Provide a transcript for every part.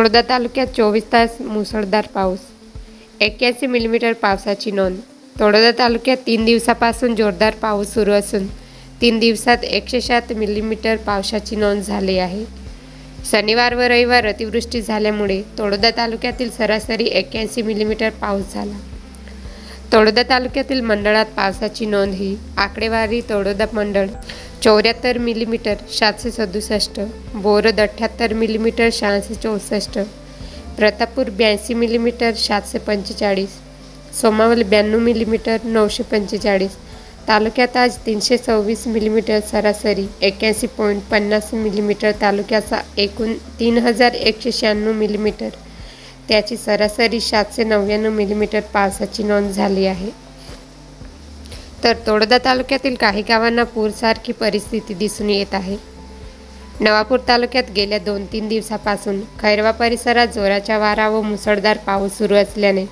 तळोदा तालुक्यात 24 तास मुसळधार पाऊस, 81 मिलीमीटर पावसाची नोंद। तळोदा तालुक्यात 3 दिवसापासून जोरदार पाऊस सुरू असून 3 दिवसात 107 मिलीमीटर पावसाची नोंद झाली आहे। शनिवार व रविवार अतिवृष्टी झाल्यामुळे तळोदा तालुक्यातील सरासरी 81 मिलीमीटर पाऊस झाला। तळोदा तालुक्यातील मंडळात पावसाची नोंद ही आकडेवारी तळोदा मंडळ 74 millimetre 767, Borad 78 millimetre 664, Pratappur 82 millimetre 745, Somawal 92 millimetre 945। तालुक्यात आज 326 मिलीमीटर सरासरी 81.50 मिलीमीटर तालुक्याचा एकूण 3196 मिलीमीटर त्याची सरासरी 799 मिलीमीटर पावसाची नोंद झाली आहे। तर तळोदा तालुक्यातील काही गावांना पूरसारखी परिस्थिती दिसून येत आहे। नवापूर तालुक्यात गेल्या 2-3 दिवसापासून खैरवा परिसरात जोराचा वारा व मुसळधार पाऊस सुरू असल्याने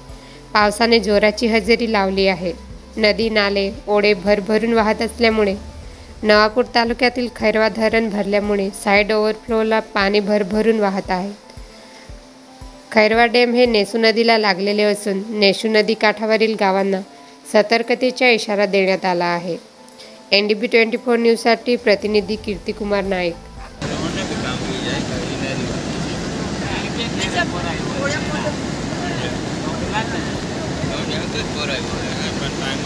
पावसाने जोराची हजेरी लावली आहे। नदी नाले ओढे भरभरून वाहत असल्यामुळे नवापूर तालुक्यातील खैरवा धरण भरल्यामुळे साईड ओव्हरफ्लोला पाणी भरभरून वाहत आहे। खैरवा डॅम हे नेसू नदीला लागलेले असून नेसू नदी काठावरील गावांना सतर्कतेचा इशारा देण्यात आला आहे। NDP 24 न्यूजसाठी प्रतिनिधी कीर्तिकुमार नाईक। टाइम